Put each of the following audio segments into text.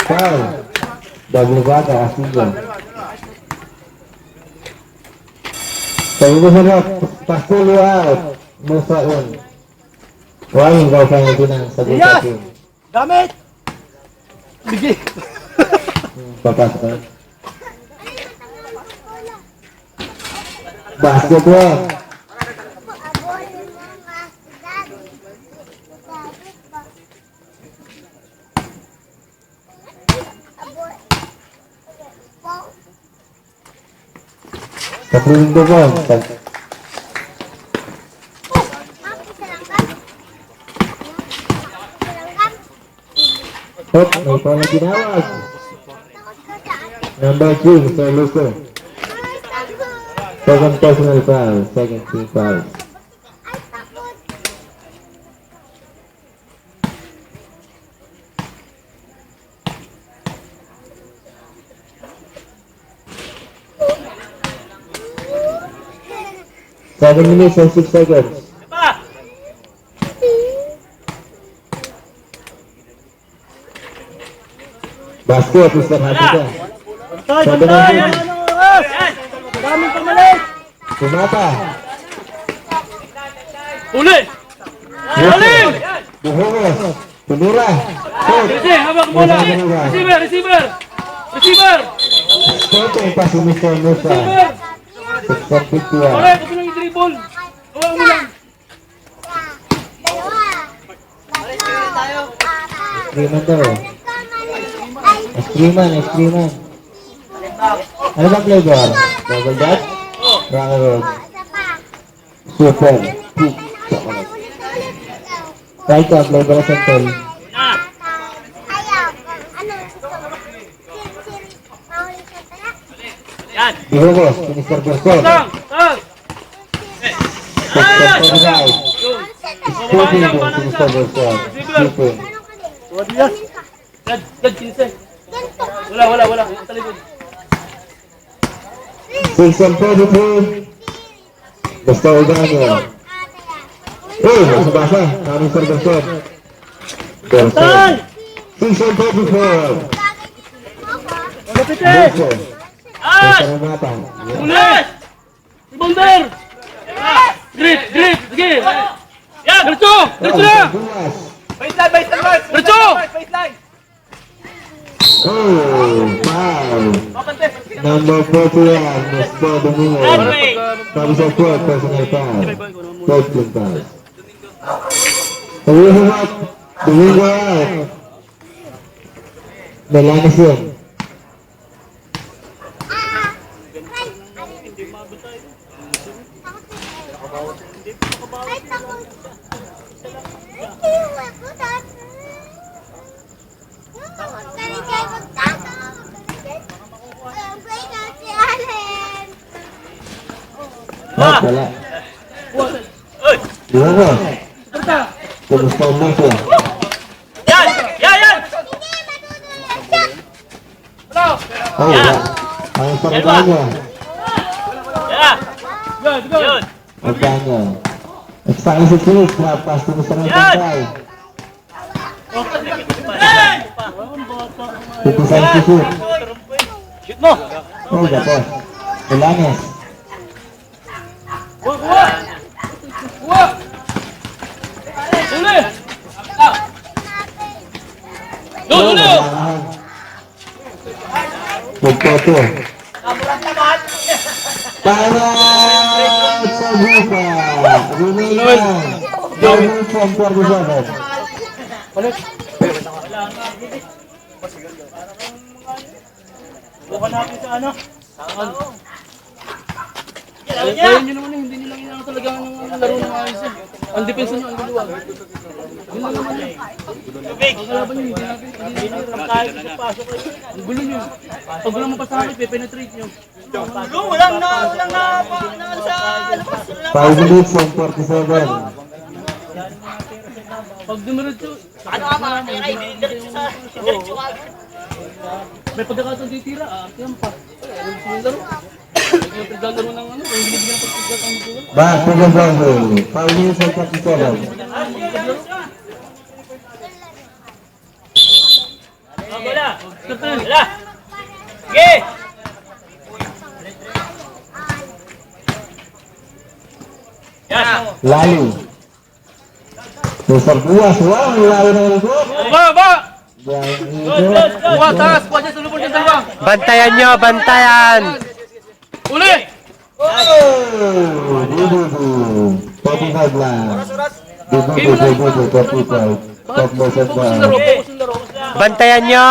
Foul. Double bata, Asigo. Segundo hanap, Pastulo out. Musa on. Why ikaw kaya din ang sagot sa team? Gamit! Bigi! Papasok. Basketball. Papuling doon. Hop, may pala ginawag. Number 3, Mr. Luco. Second personal foul, second team foul. Seven minutes and 6 seconds. Basket, Mr. Hapita. Bantay! Daming pamalit! Sumata. Uli! Uli! Buhongos. Tumira. Shoot. Hawak bola! Receiver! Receiver! Receiver! Skate pa si Mr. Musa. Receiver! 6-51. Alright, ito lang yung dribble. Hawak mo lang. Screaman daw. Screaman. Ano ba flavor? Double dot? Round road. Super. Peak. Chocolate. Right up, flavor na sample. Bihogos, Mr. Berson. Tang! Tang! Mr. Right. Scooping po si Mr. Berson. Scooping. Gad, 15. Wala. Talikod. 6 and 43. Basta Udanyo. Basa. Kami Mr. Berson. Berson. 6 and 44. Malapit eh! Berson. Ah! Berson ang matang. Ulit! Rebounder! Grip! Sige! Yan! Diretso na! Baseline! Diretso! Oh, foul. Number 41, Mr. Domingo. Sabi sa 12, personal foul. 13 fouls. Pag-ihumat, Domingo out. Melanis yun. Wala. Domingo. Kumusta mo ito? Yan! Oh, wala. Ang sarap niya. Yun! Magkano? Excited si Chris, pass to Mr. Pantay. 55 to shoot. Shoot mo! Oh, gato. Melanis. Kuha! Uli! Uli! Pagkoto. Para sa buka. Rumina. Double from 47. Bukan natin sa ano? Kaya nyo naman hindi nyo lang yun talaga ng laro ng ayos eh. Ang depensa nyo, ang galuwag. Yun lang naman yun. Ang kalaban nyo, hindi natin kahit pasok kayo. Ang gulo nyo. Pag walang mapasakit, penetrate nyo. Walang na sa labas. 5 minutes from 47. Pag dumiretso, ano ka mga kaya kayo, diretso sa diretso ka. May pagkakataon titira, yan pa. Yung laro. Yung paglalaro ng ano, yung hindi na pagkakataon dito. Back to the Broncos. 5 minutes and 47. Bola. Bola. Sige. Yan. Lalu. Mr. Buas, wow, lalu ng likod. Ba! Yang Good, ikot. good, good. Kuha, taas! Kuha dyan sa lupon dyan, dalawa! Bantayan nyo, bantayan! Uli! Oh, bubu. 45 lang. Bubu, 45. Top motion Fokus yung ba? laro, fokus yung laro. Bantayan nyo!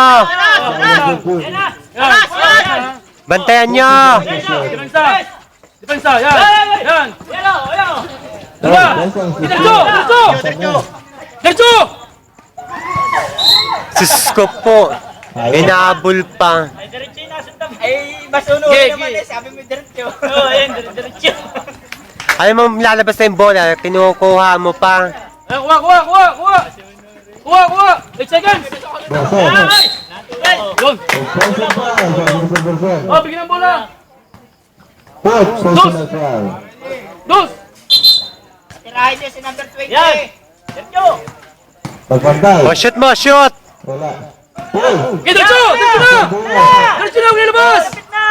Yan! Bantayan nyo! Depensa! Depensa, yan! Yan! Dalawa! Diretso! Diretso! Diretso! Sus ko po! Inaabol pa. Ay, diretso yung nasundan. Ay, masuno Gigi. naman eh. Sabi mo diretso. Oo, yan, diretso. Alam mo, lalabas na yung bola, kinukuha mo pa. Eh, kuha! 8 seconds! Yun! Oh, bigyan ng bola! Dos! Tirahin niya si number 20. Yan. Diretso. Pagpantay. O, shoot mo, shoot! Wala. Diretso! Diretso na! Diretso na! Huwag nilabas! Lapit na.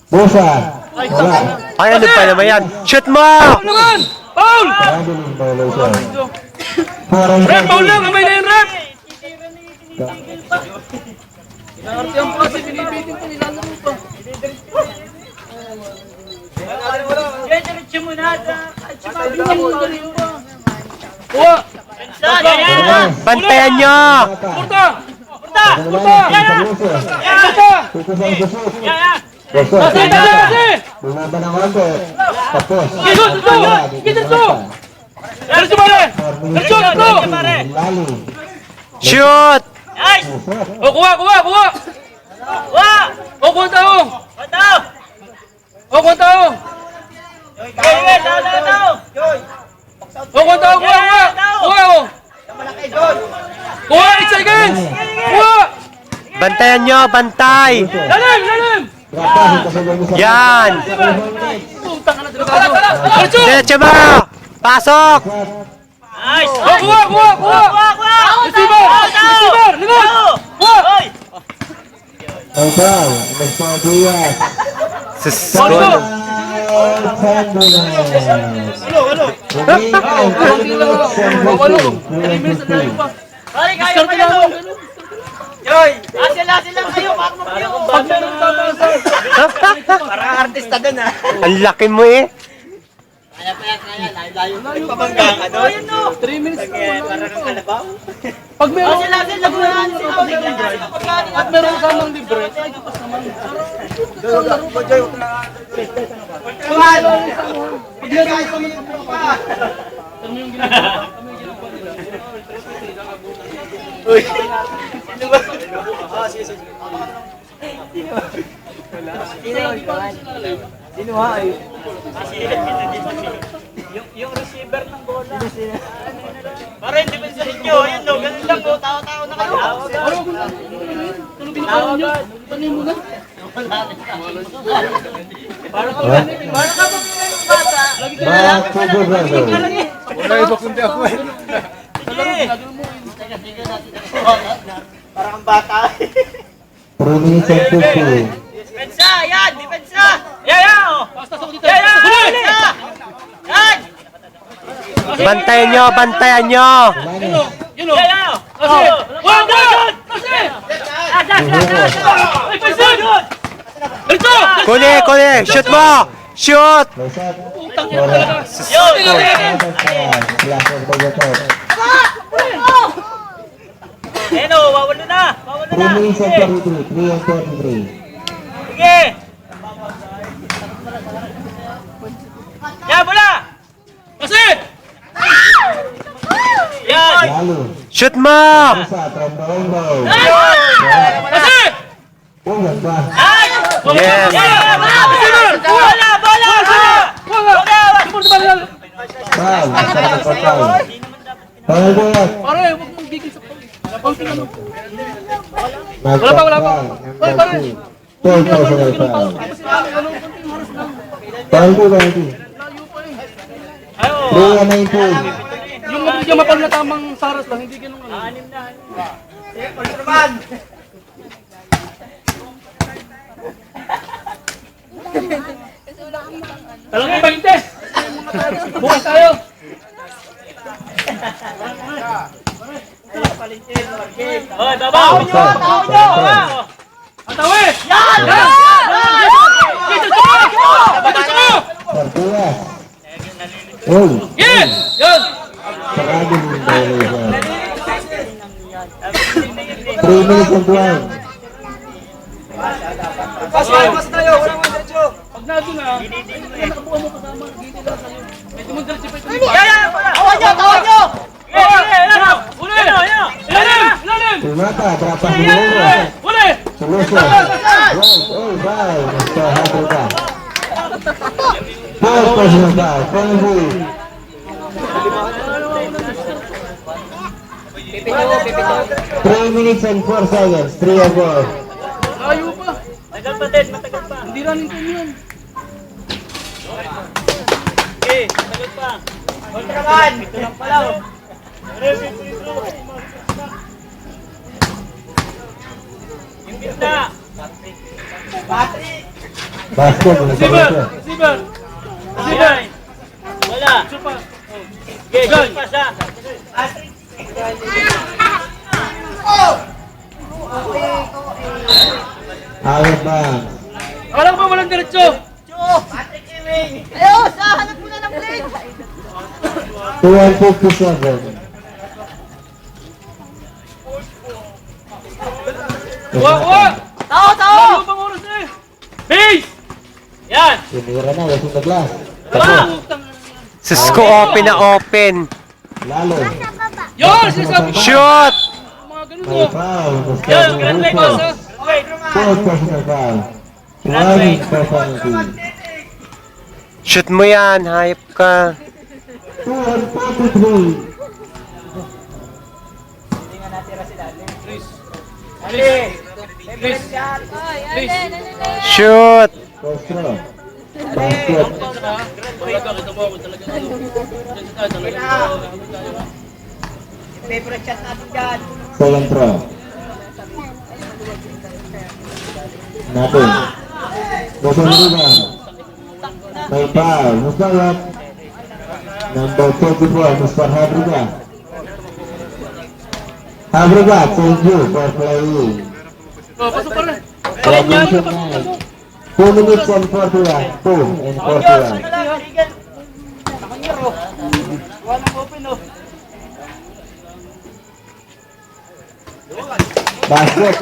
Busa. Wala. Ay, ano pa naman yan? Shoot mo! Naman! Paul! Handling violation. Rep, Paul lang! Kamay na yun, Rep! Inarti ang pasi, binibitin ko, nilalaro pa. Yan, diretso mo na. Kahit sumabi Sabi ka mo, mo. galing pa. Kuha! Yan. Bantayan nyo! Purta! Punta. Purta! Tutus ang susut. Yan. Busa. Kasi! Bumaba ng konti. Tapos. Diretso! Diretso! Diretso pare! Diretso! Diretso! Lalu. Shoot! Nice. O, kuha! Wa. O, kuha tao! Punta. O, kuha tao! Joy, daw. Joy. O, kuha tao! Kuha! O! Malaki, Joy. Kuha! 8 seconds! Kuha! Bantayan nyo, bantay! Lalim! Rapas, ikasulong mo sa Yan! Putang na, diretso! Diretso mo! Pasok! Nice. O, kuha! Receiver! Lingon! Kuha! Hoy. ang foul. Mr. Diaz. Sus Go! ko! Walo! 3 minutes na layo pa. Pare, kaya Start pa na yan. ako. Joy. Asil lang kayo. Baka magbiyo. Pag meron tatasan. Parang artista dun ah. Ang laki mo eh! Layo. Pabangga ka doon. Ayun no. 3 minutes na wala. Parang ang kalabaw. Pag meron Asil lang at meron ka ng libre, ay kapas naman. Pag meron ka ng Ano yung ginagawa? Ano yung ginagawa nila? Uy. Sino ha ay? Yung receiver ng bola. Para hindi pa sa inyo, ayun no, ganun lang po, tao-tao na kayo. Ano kung ano binakaw nyo? Tanay mo na. Parang ka bata. Lagi ka na lang. Wala iba kundi ako eh. Parang ang bata. 3 minutes and 50. Depensa, yan, depensa. Yan, oh. Basta sa dito. Yan, Huli! yan. Bantayan nyo, bantayan nyo! Yun o. Yan, oh. Kasi! Wag! Kasi! Ay, paisan! Dito! Kuli! Shoot mo! Shoot! May shot. Utang yan talaga. Yun. Last one for the top. Ayan, oh, wawalo na. 3 minutes and 43. 3 and 43. Sige. Yan, bola. Kasi! Yan. Lalu. Shoot mo! Busa, Trombo. Kasi! Oh, ganda. Ay! Yes! Bola, bola, bola. Support ba nila? Foul. Masarap pa foul. Foul ball. Pare, huwag mong gigil sa pag. Pag ano. Nagpa- Wala pa. foul. Oy, pare. 12 personal foul. Kasi ano, konting oras lang. Foul po ba ito? Layo pa eh. 3 and 19. Yung mabigyan mapal na tamang saras lang, hindi ganun ano. Anim na. Kontraban! Talagang 20! Bukas tayo! Hoy, babaw nyo! Babaw nyo! Atawi! Yan! Yan! Dito sa Dito sa Partidas. Uy, Yan! Yan! sarado ng violation. 3 minutes and 12. Pas tayo! Wala mo diretso! Pag nado na, ay nakabuha mo kasama, hindi lang sa'yo. Medyo mo diretso pa ito. Yan! Tawan nyo! Tawan nyo! Uli! Ilalim! Ilalim! Primata, atrapa si Lula. Uli! Solution. Right, oh, bye. Mr. Hadrika. Fourth personal foul. Penalty. Three minutes and 4 seconds. 3 and 4. Layo pa! Matagal pa, Ted. Matagal pa. Hindi running time yun. Okay, matagal pa. Kontraban! Ito lang pala. Yung gitna. Patrick! Basket. Receiver! Receiver! Receiver! Wala. Super! Okay, shoot pa siya. Patrick! Out of bounds. Alam ko ba walang diretso? Patrick Ewing! 2 and 57. Wa! Tao! Layo pang oras na eh! Base! Yan! Tinira na. Wasing the glass. Putang ina yan. Sus ko, open na open. Lalo. Yun! Sinasabi ko! Shoot! Mga ganun May mo! foul. Yan! Grand leg Fourth also! Okay, personal foul. 1 for penalty. Shoot mo yan, hayop ka. 2 and 43. Please! Please! Please! Shoot! First throw. Basket. Kita mo ako talaga. favorite chat natin dyan. Second throw. Nothing. Bottom rebound. May foul. Mustalat. Number 24, Mr. Habriga. Habriga, thank you for playing. Oh, pasok pa rin! Palit niya! Position 9. 2 minutes and 41. 2 and 41. Ano lang, Regal? Nakangiro. Walang open, oh. Basket.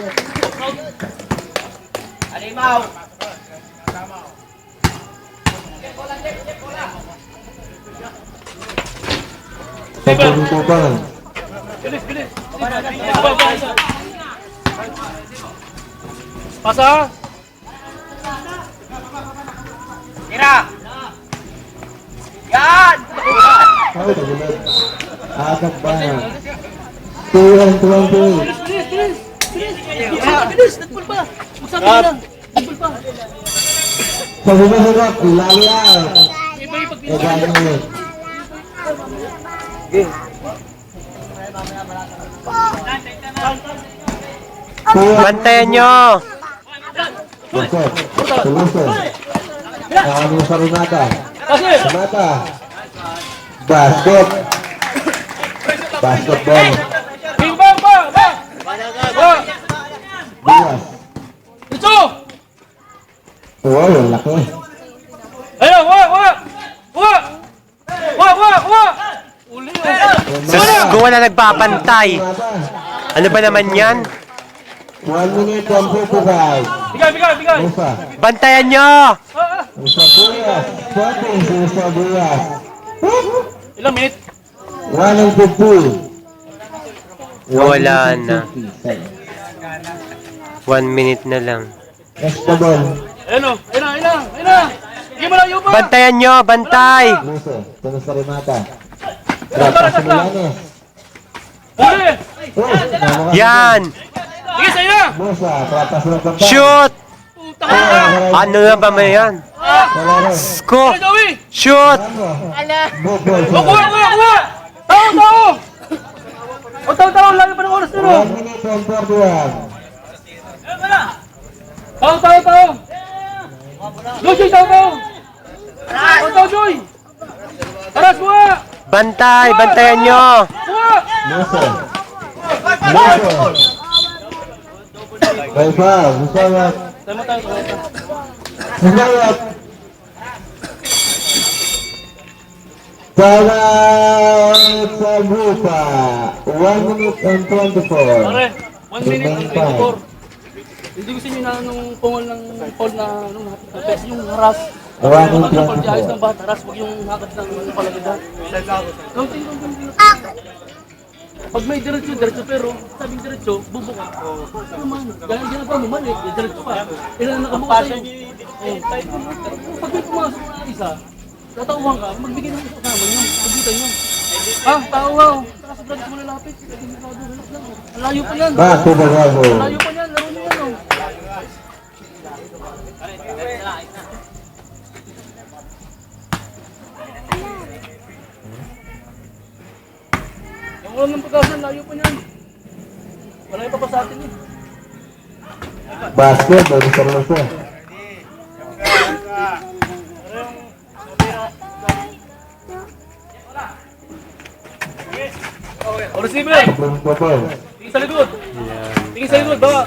Alimaw. Second tutupan. Bilis! Bilis! Pasa! Tira. Yan! Out of the net. Out of bounds. 2 and 28. Bilis! Bilis! Bilis! Bilis! Nagpul pa! Magsabi ka lang! Nagpul pa! Sa sumasunod, lali out. Iba yung pag Kaya ulit. Bantayan nyo! Basket. Solution. Nakano sa Renata. Kasi! Renata. Basket. Basketball. King bang! Bang! Bang! Bang! Diaz. Ito! Wow, laki. Ayun! Wa! Wa! Wa! Wa! Wa! Wa! Uli! Sus ko, wala nagbabantay. Ano ba naman yan? 1 minute and 55. Bigay! Bigay! Bigay! Musa. Bantayan nyo! Musa Diaz. Swatting si Musa Diaz. Ilang minute? 1 and 50. Wala na. 1 minute na lang. Escobar. Ayun o! Ayun na! Ayun na! Ayun na! Hindi mo layo pa! Bantayan nyo! Bantay! Musa. Tunos sa Renata. Trapa sa Milanes. Uli! Yan! Sige sa'yo na! Musa. Trapa sa Renata. Shoot! Puta ka na! Ano na ba may yan? Kalaro. Ko! Ay, Joey! Shoot! Bukol. O, kuha! Kuha! Kuha! Tao! O tao, layo pa ng oras nyo. 1 minute and 41. Tao! Joy, tao! Tao, Joy! Taras, buha! Bantayan nyo! Buha! Listen. By foul, Musawat. Tama tayo. Musawat. Salat sa grupa. 1 minute and 24. Pare, 1 minute and 24. Hindi gusto nyo na nung pungol ng foul na pwede yung haras. Yung pagdiayos ng bata, haras, huwag yung hakad ng palagida. Kaunting. Pag may diretso pero sabing diretso, bubuka. Naman, gaya ginagawa mo mali, diretso pa. Ilan na nakabuka sa'yo. Pag may pumasok na isa, tatauhan ka, magbigay ng isa kasama nyo, pagbitan nyo. Tao. Saka sa brother mo lalapit. Ang layo pa yan. Back to the level. Ang layo pa yan, laro nyo yan. Ang ulam ng pagkasan, layo pa yan. Wala pa sa atin eh. Basket, baru selesai. O receiver! Belum total. Tingin sa likod! Tingin sa likod, baka!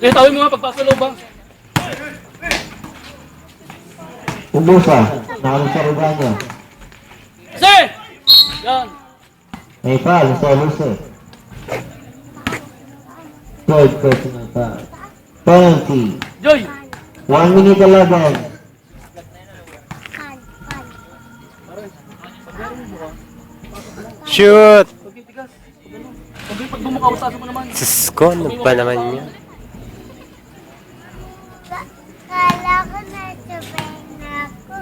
Kaya tawin mo nga pagpasa loob ba? Umbusa, nakalisa ruganya. Kasi! Yan! May foul, selesai. Third personal foul. Penalty. Joy! 1 minute 11. Shoot! Pag titigas, pag bumuka, usaso mo naman. Sus ko, ano ba naman yun? Kala ko nasabay na ako.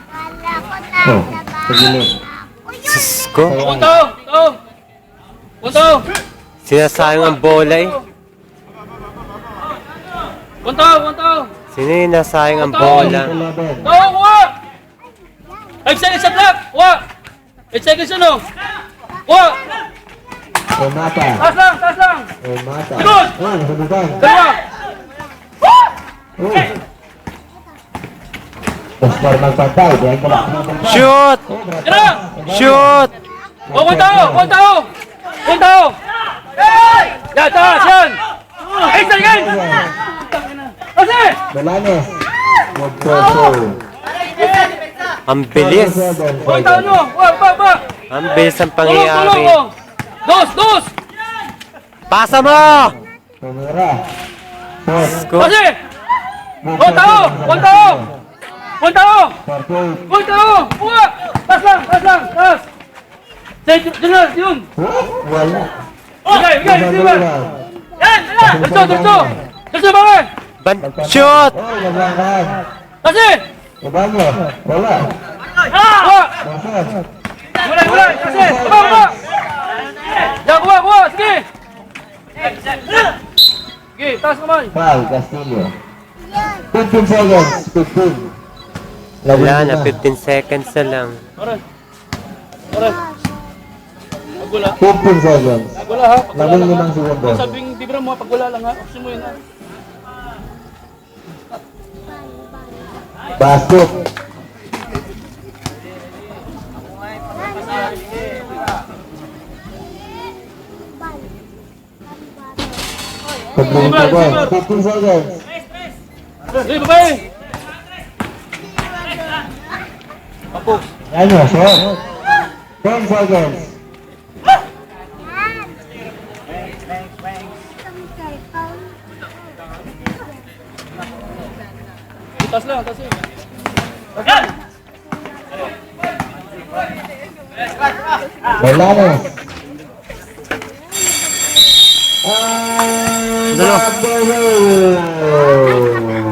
Kala ko Oh, nasabay pagilid. ako. Sus ko, Punto! Punto! sinasayang ang bola eh. Punto! Sino yung nasayang ang bola? 11. Kuha! 5 seconds sa clock! Kuha! 8 seconds yun o! Kuha! Mata. Taas lang! Mata. Good! Oh, nasabukan. Dalawa! Oh. Pastor magpantay. Diyan ka lang. Shoot! Tira! Shoot! O, kung tao! Yan, taas! Yan! 8 seconds! Kasi! Balanes. Magposo. Ang bilis! Kung tao nyo! Ba! Ang bilis ang Tulong! pangyayari. Dos! Pasa mo! Kamera. Post. Ko. Kasi! Kung tao! Parkour. Kuha! Taas lang! Taas! Diyan! Yun! Wala. Bigay! Receiver! Yan! Wala! Diretso bakit? Shoot! Oh, naglakan. Kasi! Ibanyo. Wala. Kuha! Basa. Wala! Kasi! Kuha! Yan, kuha! Sige! Sige, taas kamay! Foul, Castillo. 15 seconds. 15. Wala na, 15 seconds na lang. Pare! Pagwala. 15 seconds. Pagwala ha? Pagwala lang ha? 15 segundo. Kung sabing Dibra mo ha, pagwala lang ha? Option mo yun ha? Basket. Pagbuhin ko ba? 15 seconds. Sige, babae! Apo! Ano, shot. 10 seconds. Taas lang! Balanes. Dalawa. Double.